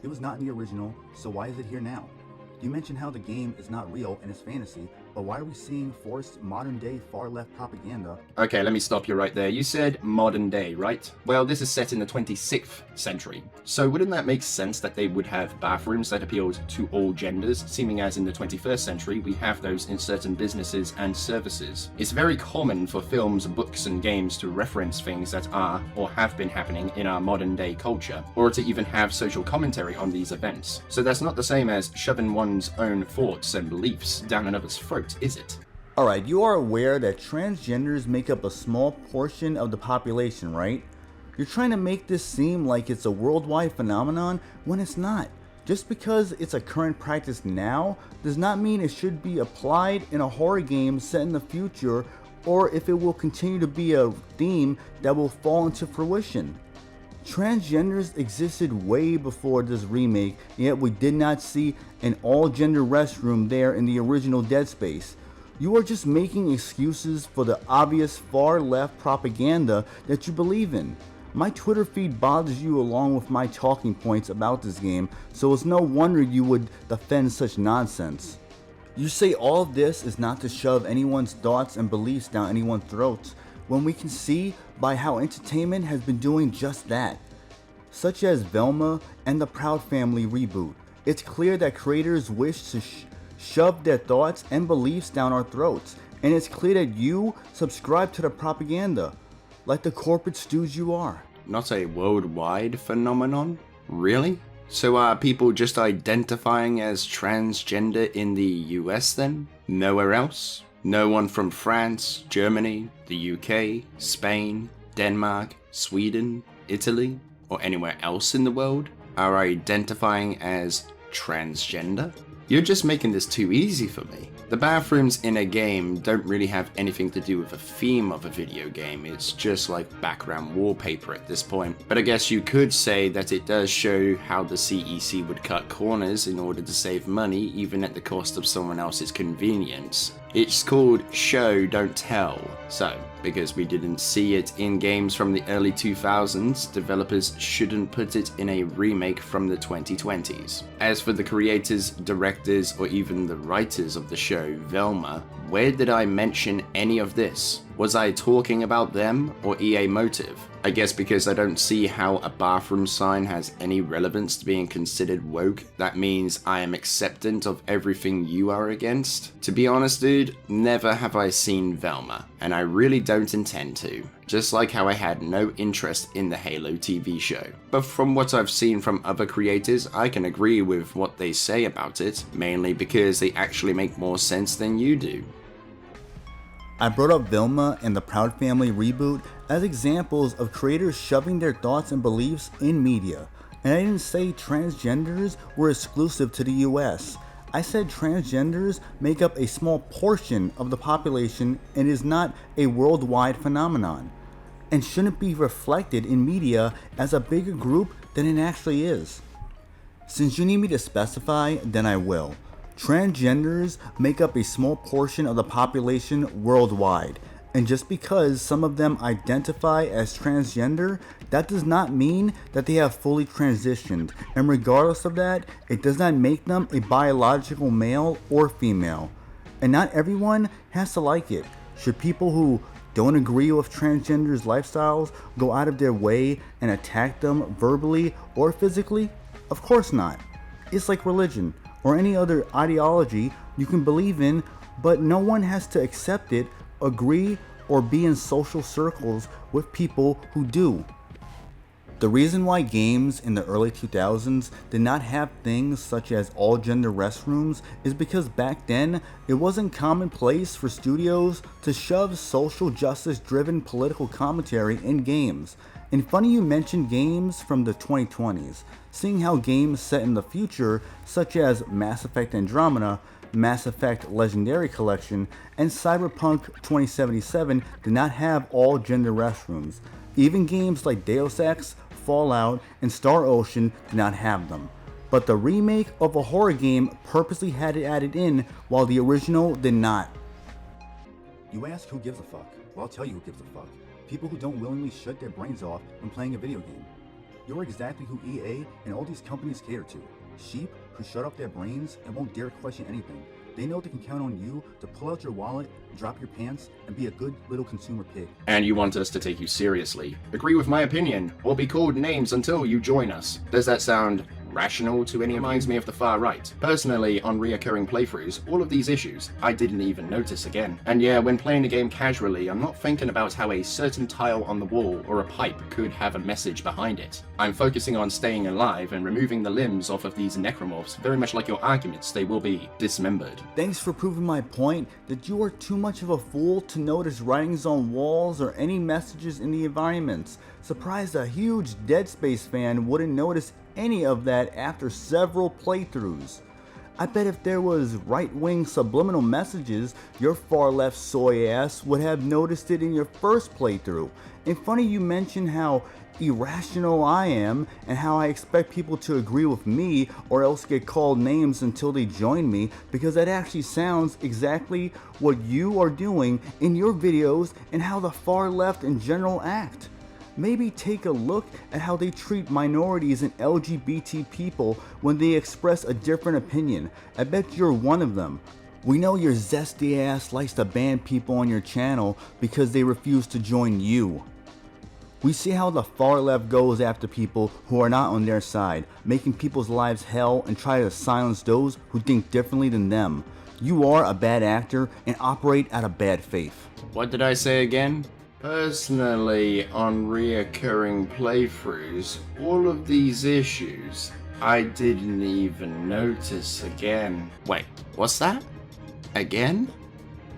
It was not in the original, so why is it here now? You mentioned how the game is not real and is fantasy, but why are we seeing forced modern-day far-left propaganda? Okay, let me stop you right there. You said modern day, right? Well, this is set in the 26th century. So wouldn't that make sense that they would have bathrooms that appealed to all genders, seeming as in the 21st century we have those in certain businesses and services? It's very common for films, books, and games to reference things that are or have been happening in our modern-day culture, or to even have social commentary on these events. So that's not the same as shoving one's own thoughts and beliefs down another's throat, is it? Alright, you are aware that transgenders make up a small portion of the population, right? You're trying to make this seem like it's a worldwide phenomenon when it's not. Just because it's a current practice now does not mean it should be applied in a horror game set in the future, or if it will continue to be a theme that will fall into fruition. Transgenders existed way before this remake, yet we did not see an all-gender restroom there in the original Dead Space. You are just making excuses for the obvious far-left propaganda that you believe in. My Twitter feed bothers you along with my talking points about this game, so it's no wonder you would defend such nonsense. You say all of this is not to shove anyone's thoughts and beliefs down anyone's throats, when we can see by how entertainment has been doing just that. Such as Velma and the Proud Family reboot. It's clear that creators wish to shove their thoughts and beliefs down our throats, and it's clear that you subscribe to the propaganda, like the corporate stews you are. Not a worldwide phenomenon? Really? So are people just identifying as transgender in the US then? Nowhere else? No one from France, Germany, the UK, Spain, Denmark, Sweden, Italy, or anywhere else in the world are identifying as transgender? You're just making this too easy for me. The bathrooms in a game don't really have anything to do with the theme of a video game, it's just like background wallpaper at this point. But I guess you could say that it does show how the CEC would cut corners in order to save money, even at the cost of someone else's convenience. It's called show, don't tell. So, because we didn't see it in games from the early 2000s, developers shouldn't put it in a remake from the 2020s. As for the creators, directors, or even the writers of the show, Velma, where did I mention any of this? Was I talking about them or EA Motive? I guess because I don't see how a bathroom sign has any relevance to being considered woke, that means I am acceptant of everything you are against? To be honest dude, never have I seen Velma, and I really don't intend to. Just like how I had no interest in the Halo TV show. But from what I've seen from other creators, I can agree with what they say about it, mainly because they actually make more sense than you do. I brought up Velma and the Proud Family reboot as examples of creators shoving their thoughts and beliefs in media. And I didn't say transgenders were exclusive to the US. I said transgenders make up a small portion of the population and is not a worldwide phenomenon, and shouldn't be reflected in media as a bigger group than it actually is. Since you need me to specify, then I will. Transgenders make up a small portion of the population worldwide, and just because some of them identify as transgender, that does not mean that they have fully transitioned, and regardless of that, it does not make them a biological male or female. And not everyone has to like it. Should people who don't agree with transgenders' lifestyles go out of their way and attack them verbally or physically? Of course not. It's like religion or any other ideology you can believe in, but no one has to accept it, agree, or be in social circles with people who do. The reason why games in the early 2000s did not have things such as all-gender restrooms is because back then it wasn't commonplace for studios to shove social justice-driven political commentary in games. And funny you mentioned games from the 2020s, seeing how games set in the future, such as Mass Effect Andromeda, Mass Effect Legendary Collection, and Cyberpunk 2077 did not have all gender restrooms. Even games like Deus Ex, Fallout, and Star Ocean did not have them. But the remake of a horror game purposely had it added in, while the original did not. You ask who gives a fuck? Well, I'll tell you who gives a fuck. People who don't willingly shut their brains off when playing a video game. You're exactly who EA and all these companies cater to. Sheep who shut off their brains and won't dare question anything. They know they can count on you to pull out your wallet, drop your pants, and be a good little consumer pig. And you want us to take you seriously. Agree with my opinion, or be called names until you join us. Does that sound rational to any of you? Reminds me of the far right. Personally, on reoccurring playthroughs, all of these issues I didn't even notice again. And yeah, when playing the game casually, I'm not thinking about how a certain tile on the wall or a pipe could have a message behind it. I'm focusing on staying alive and removing the limbs off of these necromorphs. Very much like your arguments, they will be dismembered. Thanks for proving my point that you are too much of a fool to notice writings on walls or any messages in the environments. Surprised a huge Dead Space fan wouldn't notice any of that after several playthroughs. I bet if there was right-wing subliminal messages, your far-left soy ass would have noticed it in your first playthrough. And funny you mention how irrational I am and how I expect people to agree with me or else get called names until they join me, because that actually sounds exactly what you are doing in your videos and how the far left in general act. Maybe take a look at how they treat minorities and LGBT people when they express a different opinion. I bet you're one of them. We know your zesty ass likes to ban people on your channel because they refuse to join you. We see how the far left goes after people who are not on their side, making people's lives hell and try to silence those who think differently than them. You are a bad actor and operate out of bad faith. What did I say again? Personally, on reoccurring playthroughs, all of these issues I didn't even notice again. Wait, what's that? Again?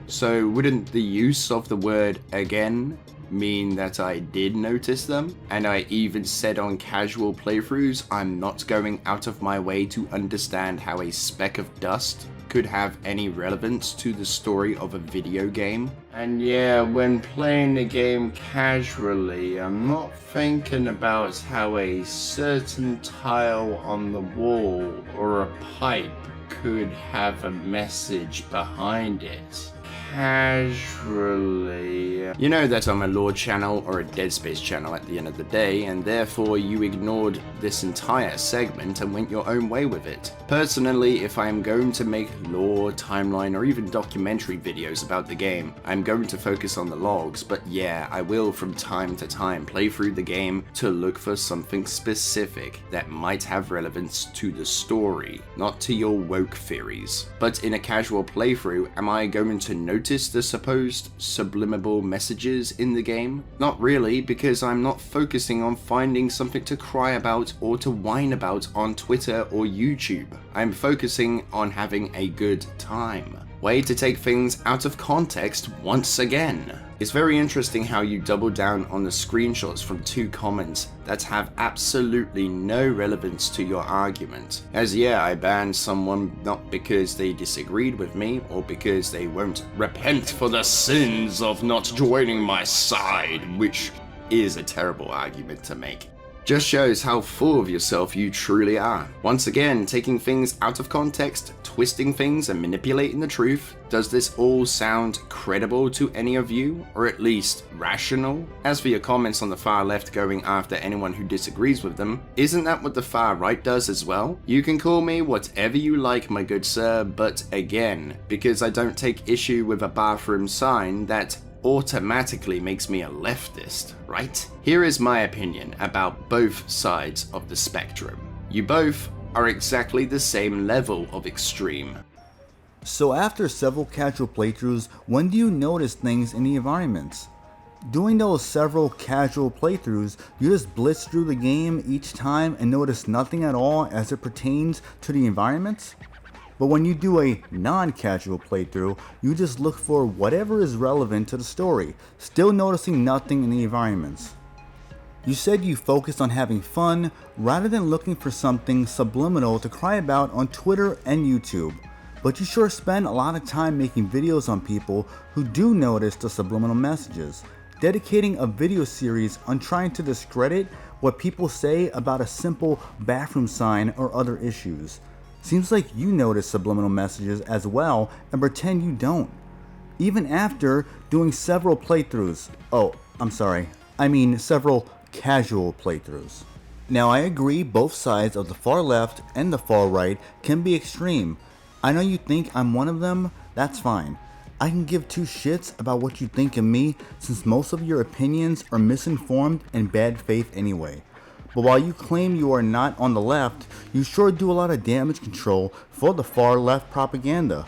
So wouldn't the use of the word again mean that I did notice them? And I even said on casual playthroughs I'm not going out of my way to understand how a speck of dust could have any relevance to the story of a video game. And yeah, when playing the game casually, I'm not thinking about how a certain tile on the wall or a pipe could have a message behind it. Casually. You know that I'm a lore channel or a Dead Space channel at the end of the day, and therefore you ignored this entire segment and went your own way with it. Personally, if I am going to make lore, timeline, or even documentary videos about the game, I'm going to focus on the logs, but yeah, I will from time to time play through the game to look for something specific that might have relevance to the story, not to your woke theories. But in a casual playthrough, am I going to notice the supposed subliminal messages in the game? Not really, because I'm not focusing on finding something to cry about or to whine about on Twitter or YouTube. I'm focusing on having a good time. Way to take things out of context once again. It's very interesting how you double down on the screenshots from 2 comments that have absolutely no relevance to your argument. As yeah, I banned someone not because they disagreed with me or because they won't repent for the sins of not joining my side, which is a terrible argument to make. Just shows how full of yourself you truly are. Once again, taking things out of context, twisting things and manipulating the truth. Does this all sound credible to any of you, or at least rational? As for your comments on the far left going after anyone who disagrees with them, isn't that what the far right does as well? You can call me whatever you like, my good sir, but again, because I don't take issue with a bathroom sign, that automatically makes me a leftist, right? Here is my opinion about both sides of the spectrum. You both are exactly the same level of extreme. So after several casual playthroughs, when do you notice things in the environments? Doing those several casual playthroughs, you just blitz through the game each time and notice nothing at all as it pertains to the environments? But when you do a non-casual playthrough, you just look for whatever is relevant to the story, still noticing nothing in the environments. You said you focused on having fun rather than looking for something subliminal to cry about on Twitter and YouTube. But you sure spend a lot of time making videos on people who do notice the subliminal messages, dedicating a video series on trying to discredit what people say about a simple bathroom sign or other issues. Seems like you notice subliminal messages as well and pretend you don't. Even after doing several playthroughs. Oh, I'm sorry. I mean several casual playthroughs. Now I agree both sides of the far left and the far right can be extreme. I know you think I'm one of them, that's fine. I can give 2 shits about what you think of me since most of your opinions are misinformed and bad faith anyway. But while you claim you are not on the left, you sure do a lot of damage control for the far left propaganda.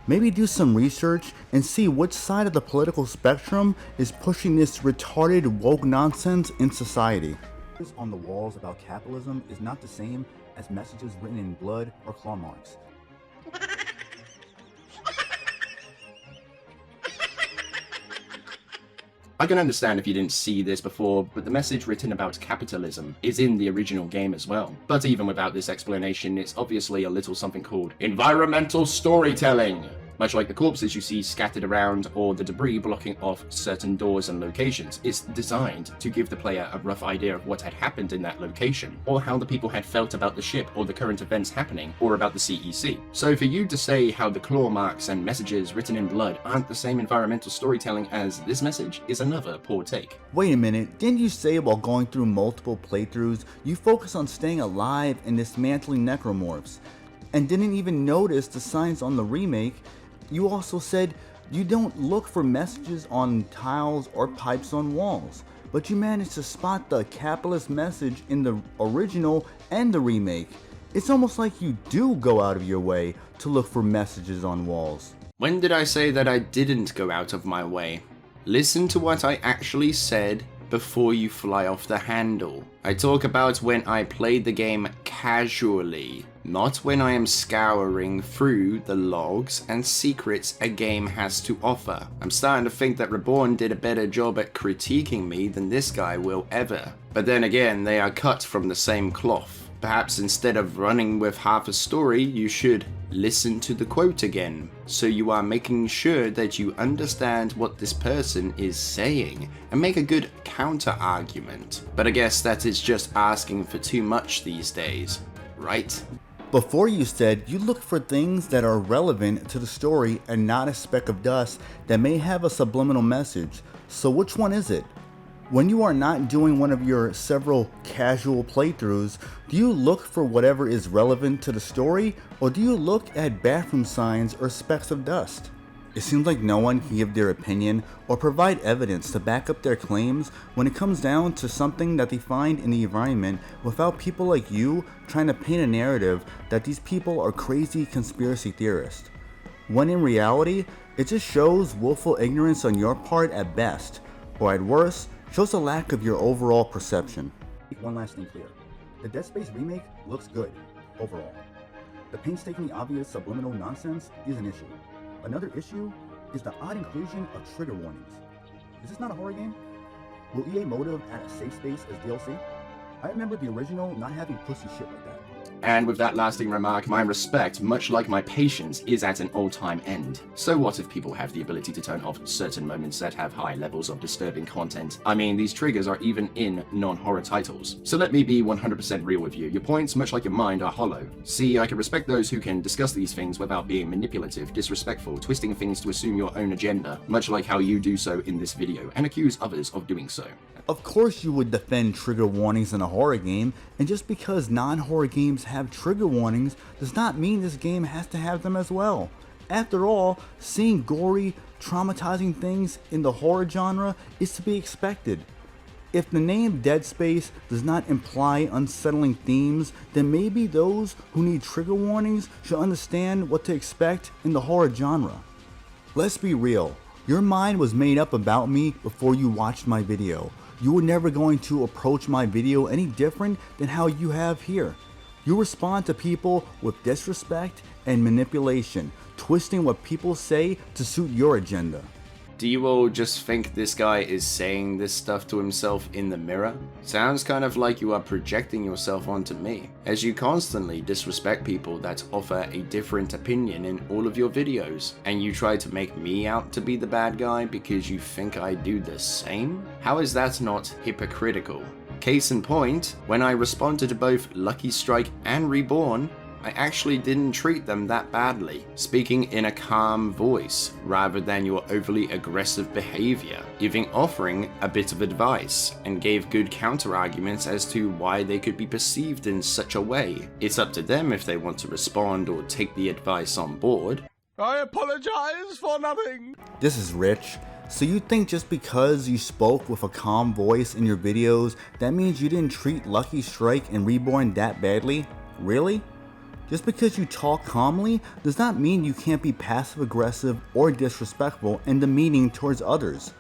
Maybe do some research and see which side of the political spectrum is pushing this retarded woke nonsense in society. On the walls about capitalism is not the same as messages written in blood or claw marks. I can understand if you didn't see this before, but the message written about capitalism is in the original game as well. But even without this explanation, it's obviously a little something called environmental storytelling. Much like the corpses you see scattered around or the debris blocking off certain doors and locations, it's designed to give the player a rough idea of what had happened in that location, or how the people had felt about the ship or the current events happening, or about the CEC. So for you to say how the claw marks and messages written in blood aren't the same environmental storytelling as this message is another poor take. Wait a minute, didn't you say while going through multiple playthroughs, you focus on staying alive and dismantling necromorphs, and didn't even notice the signs on the remake? You also said you don't look for messages on tiles or pipes on walls, but you managed to spot the capitalist message in the original and the remake. It's almost like you do go out of your way to look for messages on walls. When did I say that I didn't go out of my way? Listen to what I actually said before you fly off the handle. I talk about when I played the game casually, not when I am scouring through the logs and secrets a game has to offer. I'm starting to think that Reborn did a better job at critiquing me than this guy will ever. But then again, they are cut from the same cloth. Perhaps instead of running with half a story, you should listen to the quote again, so you are making sure that you understand what this person is saying and make a good counter argument. But I guess that is just asking for too much these days, right? Before you said you look for things that are relevant to the story and not a speck of dust that may have a subliminal message. So which one is it? When you are not doing one of your several casual playthroughs, do you look for whatever is relevant to the story, or do you look at bathroom signs or specks of dust? It seems like no one can give their opinion or provide evidence to back up their claims when it comes down to something that they find in the environment without people like you trying to paint a narrative that these people are crazy conspiracy theorists. When in reality, it just shows willful ignorance on your part at best, or at worst, shows a lack of your overall perception. One last thing clear. The Dead Space remake looks good, overall. The painstakingly obvious subliminal nonsense is an issue. Another issue is the odd inclusion of trigger warnings. Is this not a horror game? Will EA Motive add a safe space as DLC? I remember the original not having pussy shit like that. And with that lasting remark, my respect, much like my patience, is at an all-time end. So what if people have the ability to turn off certain moments that have high levels of disturbing content? I mean, these triggers are even in non-horror titles. So let me be 100% real with you. Your points, much like your mind, are hollow. See, I can respect those who can discuss these things without being manipulative, disrespectful, twisting things to assume your own agenda, much like how you do so in this video, and accuse others of doing so. Of course you would defend trigger warnings in a horror game, and just because non-horror games have trigger warnings does not mean this game has to have them as well. After all, seeing gory, traumatizing things in the horror genre is to be expected. If the name Dead Space does not imply unsettling themes, then maybe those who need trigger warnings should understand what to expect in the horror genre. Let's be real, your mind was made up about me before you watched my video. You were never going to approach my video any different than how you have here. You respond to people with disrespect and manipulation, twisting what people say to suit your agenda. Do you all just think this guy is saying this stuff to himself in the mirror? Sounds kind of like you are projecting yourself onto me, as you constantly disrespect people that offer a different opinion in all of your videos, and you try to make me out to be the bad guy because you think I do the same? How is that not hypocritical? Case in point, when I responded to both Lucky Strike and Reborn, I actually didn't treat them that badly, speaking in a calm voice rather than your overly aggressive behavior, even offering a bit of advice, and gave good counter-arguments as to why they could be perceived in such a way. It's up to them if they want to respond or take the advice on board. I apologize for nothing. This is Rich. So you think just because you spoke with a calm voice in your videos, that means you didn't treat Lucky Strike and Reborn that badly? Really? Just because you talk calmly does not mean you can't be passive-aggressive or disrespectful and demeaning towards others.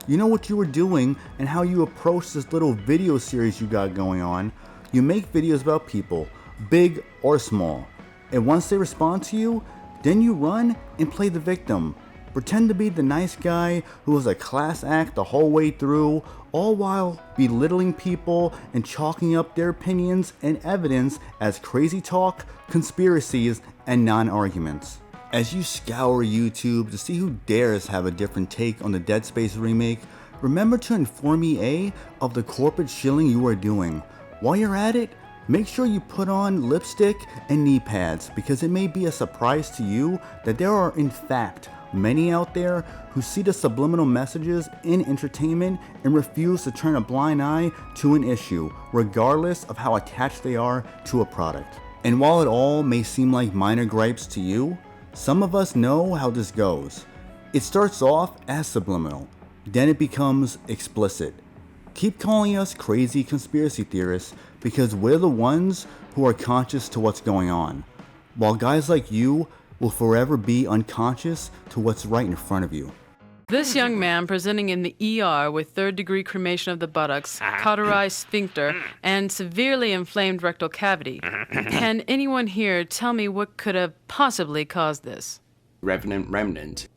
You know what you were doing and how you approach this little video series you got going on. You make videos about people, big or small, and once they respond to you, then you run and play the victim. Pretend to be the nice guy who was a class act the whole way through, all while belittling people and chalking up their opinions and evidence as crazy talk, conspiracies, and non-arguments. As you scour YouTube to see who dares have a different take on the Dead Space remake, remember to inform EA of the corporate shilling you are doing. While you're at it, make sure you put on lipstick and knee pads, because it may be a surprise to you that there are in fact many out there who see the subliminal messages in entertainment and refuse to turn a blind eye to an issue, regardless of how attached they are to a product. And while it all may seem like minor gripes to you, some of us know how this goes. It starts off as subliminal, then it becomes explicit. Keep calling us crazy conspiracy theorists because we're the ones who are conscious to what's going on, while guys like you will forever be unconscious to what's right in front of you. This young man presenting in the ER with third-degree cremation of the buttocks, cauterized sphincter, and severely inflamed rectal cavity. Can anyone here tell me what could have possibly caused this? Revenant Remnant.